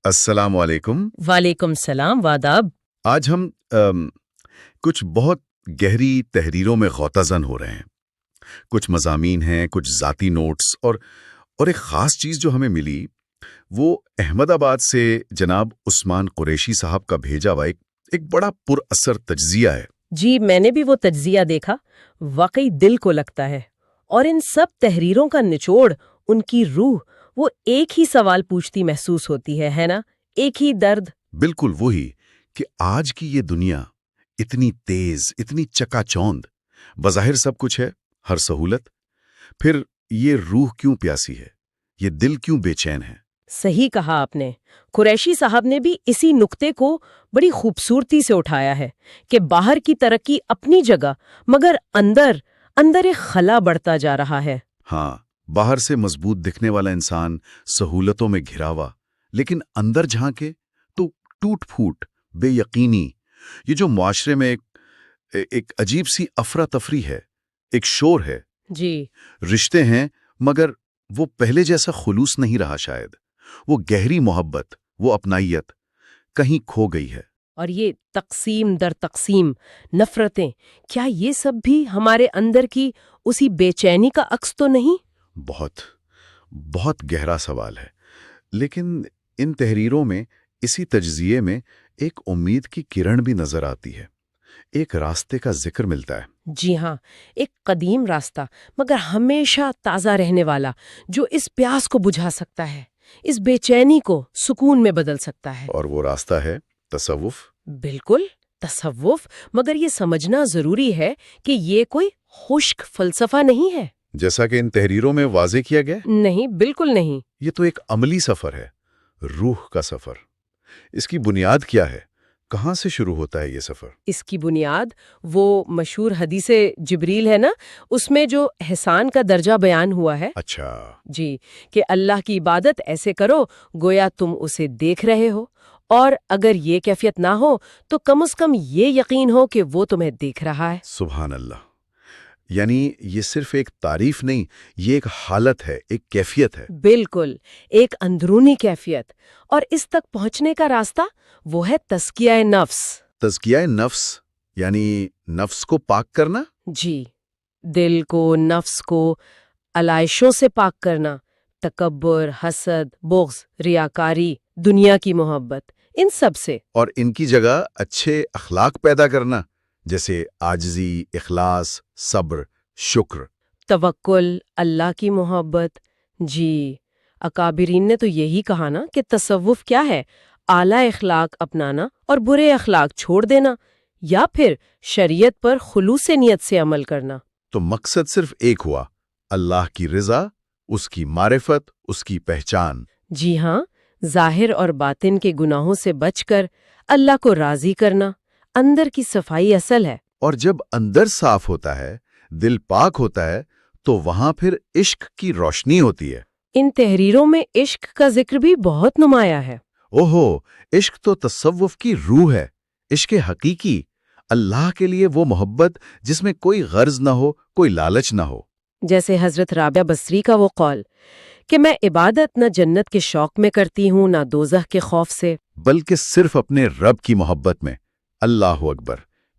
السلام علیکم۔ وعلیکم السلام واداب۔ آج ہم کچھ بہت گہری تحریروں میں غوطہ زن ہو رہے ہیں۔ کچھ مضامین ہیں، کچھ ذاتی نوٹس اور ایک خاص چیز جو ہمیں ملی وہ احمد آباد سے جناب عثمان قریشی صاحب کا بھیجا ہوا ایک بڑا پر اثر تجزیہ ہے۔ جی میں نے بھی وہ تجزیہ دیکھا، واقعی دل کو لگتا ہے، اور ان سب تحریروں کا نچوڑ، ان کی روح، وہ ایک ہی سوال پوچھتی محسوس ہوتی ہے نا؟ ایک ہی درد۔ بالکل وہی کہ آج کی یہ دنیا اتنی تیز، اتنی چکا چوند، بظاہر سب کچھ ہے، ہر سہولت، پھر یہ روح کیوں پیاسی ہے، یہ دل کیوں بے چین ہے؟ صحیح کہا آپ نے۔ قریشی صاحب نے بھی اسی نقطے کو بڑی خوبصورتی سے اٹھایا ہے کہ باہر کی ترقی اپنی جگہ، مگر اندر ایک خلا بڑھتا جا رہا ہے۔ ہاں، باہر سے مضبوط دکھنے والا انسان سہولتوں میں گھرا ہوا، لیکن اندر جھانکے تو ٹوٹ پھوٹ، بے یقینی، یہ جو معاشرے میں ایک عجیب سی افراتفری ہے، ایک شور ہے۔ جی، رشتے ہیں مگر وہ پہلے جیسا خلوص نہیں رہا، شاید وہ گہری محبت، وہ اپنائیت کہیں کھو گئی ہے۔ اور یہ تقسیم در تقسیم، نفرتیں، کیا یہ سب بھی ہمارے اندر کی اسی بے چینی کا عکس تو نہیں؟ بہت بہت گہرا سوال ہے، لیکن ان تحریروں میں، اسی تجزیے میں ایک امید کی کرن بھی نظر آتی ہے، ایک راستے کا ذکر ملتا ہے۔ جی ہاں، ایک قدیم راستہ، مگر ہمیشہ تازہ رہنے والا، جو اس پیاس کو بجھا سکتا ہے، اس بے چینی کو سکون میں بدل سکتا ہے۔ اور وہ راستہ ہے تصوف۔ بالکل، تصوف، مگر یہ سمجھنا ضروری ہے کہ یہ کوئی خشک فلسفہ نہیں ہے۔ جیسا کہ ان تحریروں میں واضح کیا گیا، نہیں، بالکل نہیں۔ یہ تو ایک عملی سفر ہے، روح کا سفر۔ اس کی بنیاد کیا ہے؟ کہاں سے شروع ہوتا ہے یہ سفر؟ اس کی بنیاد وہ مشہور حدیث جبریل ہے نا، اس میں جو احسان کا درجہ بیان ہوا ہے۔ اچھا، جی، کہ اللہ کی عبادت ایسے کرو گویا تم اسے دیکھ رہے ہو، اور اگر یہ کیفیت نہ ہو تو کم از کم یہ یقین ہو کہ وہ تمہیں دیکھ رہا ہے۔ سبحان اللہ۔ یعنی یہ صرف ایک تعریف نہیں، یہ ایک حالت ہے، ایک کیفیت ہے۔ بالکل، ایک اندرونی کیفیت، اور اس تک پہنچنے کا راستہ وہ ہے تزکیہ نفس۔ تزکیہ نفس یعنی نفس کو پاک کرنا؟ جی، دل کو، نفس کو علائشوں سے پاک کرنا، تکبر، حسد، بغض، ریاکاری، دنیا کی محبت، ان سب سے۔ اور ان کی جگہ اچھے اخلاق پیدا کرنا، جیسے عاجزی، اخلاص، صبر، شکر، توکل، اللہ کی محبت۔ جی، اکابرین نے تو یہی کہا نا کہ تصوف کیا ہے؟ اعلیٰ اخلاق اپنانا اور برے اخلاق چھوڑ دینا، یا پھر شریعت پر خلوص نیت سے عمل کرنا۔ تو مقصد صرف ایک ہوا، اللہ کی رضا، اس کی معرفت، اس کی پہچان۔ جی ہاں، ظاہر اور باطن کے گناہوں سے بچ کر اللہ کو راضی کرنا، اندر کی صفائی اصل ہے۔ اور جب اندر صاف ہوتا ہے، دل پاک ہوتا ہے، تو وہاں پھر عشق کی روشنی ہوتی ہے۔ ان تحریروں میں عشق کا ذکر بھی بہت نمایاں ہے۔ اوہو، عشق تو تصوف کی روح ہے، عشق حقیقی، اللہ کے لیے وہ محبت جس میں کوئی غرض نہ ہو، کوئی لالچ نہ ہو۔ جیسے حضرت رابعہ بصری کا وہ قول کہ میں عبادت نہ جنت کے شوق میں کرتی ہوں نہ دوزخ کے خوف سے، بلکہ صرف اپنے رب کی محبت میں۔ اللہ اکبر،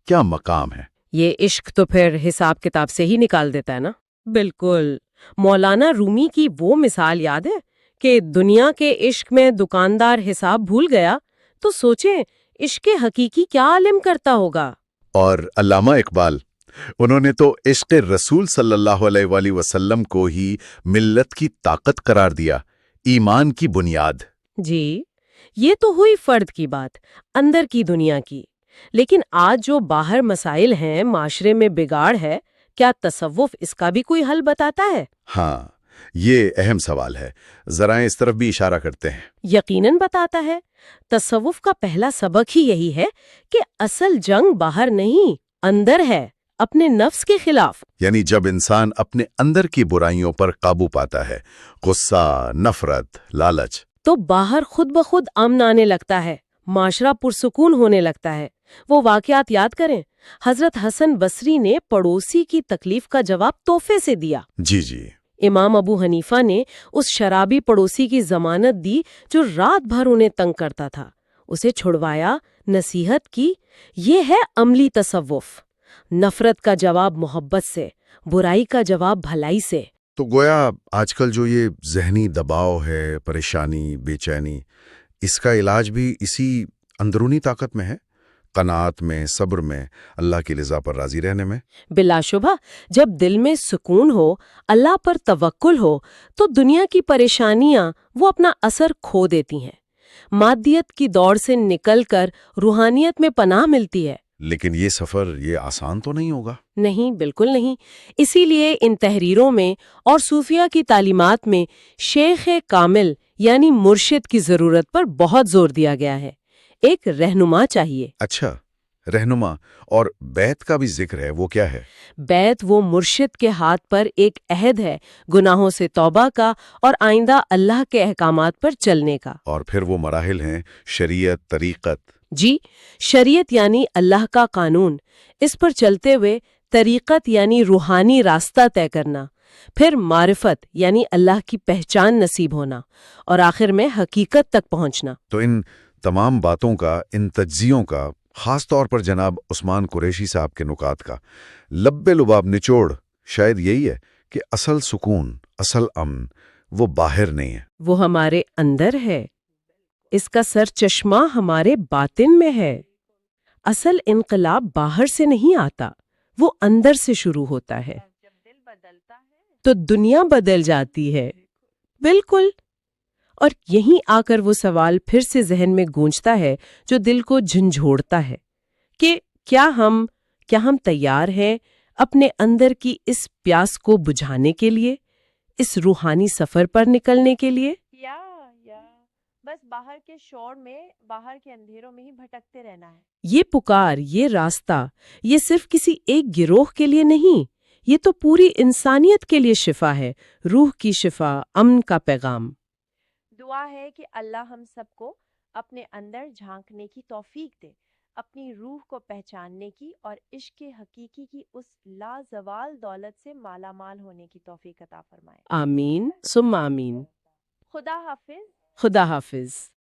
کیا مقام ہے! یہ عشق تو پھر حساب کتاب سے ہی نکال دیتا ہے نا۔ بالکل، مولانا رومی کی وہ مثال یاد ہے کہ دنیا کے عشق میں دکاندار حساب بھول گیا تو سوچیں عشق حقیقی کیا عالم کرتا ہوگا۔ اور علامہ اقبال، انہوں نے تو عشق رسول صلی اللہ علیہ وآلہ وسلم کو ہی ملت کی طاقت قرار دیا، ایمان کی بنیاد۔ جی، یہ تو ہوئی فرد کی بات، اندر کی دنیا کی، لیکن آج جو باہر مسائل ہیں، معاشرے میں بگاڑ ہے، کیا تصوف اس کا بھی کوئی حل بتاتا ہے؟ ہاں، یہ اہم سوال ہے، ذرا اس طرف بھی اشارہ کرتے ہیں۔ یقیناً بتاتا ہے۔ تصوف کا پہلا سبق ہی یہی ہے کہ اصل جنگ باہر نہیں، اندر ہے، اپنے نفس کے خلاف۔ یعنی جب انسان اپنے اندر کی برائیوں پر قابو پاتا ہے، غصہ، نفرت، لالچ، تو باہر خود بخود امن آنے لگتا ہے، معاشرہ پرسکون ہونے لگتا ہے۔ وہ واقعات یاد کریں، حضرت حسن بصری نے پڑوسی کی تکلیف کا جواب تحفے سے دیا۔ جی جی، امام ابو حنیفہ نے اس شرابی پڑوسی کی ضمانت دی جو رات بھر انہیں تنگ کرتا تھا، اسے چھڑوایا، نصیحت کی۔ یہ ہے عملی تصوف، نفرت کا جواب محبت سے، برائی کا جواب بھلائی سے۔ تو گویا آج کل جو یہ ذہنی دباؤ ہے، پریشانی، بے چینی، اس کا علاج بھی اسی اندرونی طاقت میں ہے، قناعت میں، صبر میں، اللہ کی رضا پر راضی رہنے میں۔ بلا شبہ جب دل میں سکون ہو، اللہ پر توکل ہو، تو دنیا کی پریشانیاں وہ اپنا اثر کھو دیتی ہیں، مادیت کی دوڑ سے نکل کر روحانیت میں پناہ ملتی ہے۔ لیکن یہ سفر یہ آسان تو نہیں ہوگا۔ نہیں، بالکل نہیں۔ اسی لیے ان تحریروں میں اور صوفیہ کی تعلیمات میں شیخ کامل یعنی مرشد کی ضرورت پر بہت زور دیا گیا ہے۔ ایک رہنما چاہیے۔ اچھا، رہنما اور بیت کا بھی ذکر ہے، وہ کیا ہے؟ بیت وہ مرشد کے ہاتھ پر ایک عہد ہے، گناہوں سے توبہ کا اور آئندہ اللہ کے احکامات پر چلنے کا۔ اور پھر وہ مراحل ہیں، شریعت، طریقت۔ جی، شریعت یعنی اللہ کا قانون، اس پر چلتے ہوئے طریقت یعنی روحانی راستہ طے کرنا، پھر معرفت یعنی اللہ کی پہچان نصیب ہونا، اور آخر میں حقیقت تک پہنچنا۔ تو ان تمام باتوں کا، ان تجزیوں کا، خاص طور پر جناب عثمان قریشی صاحب کے نکات کا لب لباب نچوڑ شاید یہی ہے کہ اصل سکون، اصل امن وہ باہر نہیں ہے، وہ ہمارے اندر ہے، اس کا سر چشمہ ہمارے باطن میں ہے۔ اصل انقلاب باہر سے نہیں آتا، وہ اندر سے شروع ہوتا ہے۔ جب دل بدلتا ہے تو دنیا بدل جاتی ہے۔ بالکل۔ اور یہیں آ کر وہ سوال پھر سے ذہن میں گونجتا ہے جو دل کو جھنجھوڑتا ہے کہ کیا ہم تیار ہیں اپنے اندر کی اس پیاس کو بجھانے کے لیے، اس روحانی سفر پر نکلنے کے لیے، یا بس باہر کے شور میں، باہر کے اندھیروں میں ہی بھٹکتے رہنا ہے۔ یہ پکار، یہ راستہ، یہ صرف کسی ایک گروہ کے لیے نہیں، یہ تو پوری انسانیت کے لیے شفا ہے، روح کی شفا، امن کا پیغام۔ دعا ہے کہ اللہ ہم سب کو اپنے اندر جھانکنے کی توفیق دے، اپنی روح کو پہچاننے کی اور عشق حقیقی کی اس لازوال دولت سے مالا مال ہونے کی توفیق عطا فرمائے۔ آمین ثم آمین۔ خدا حافظ۔ خدا حافظ۔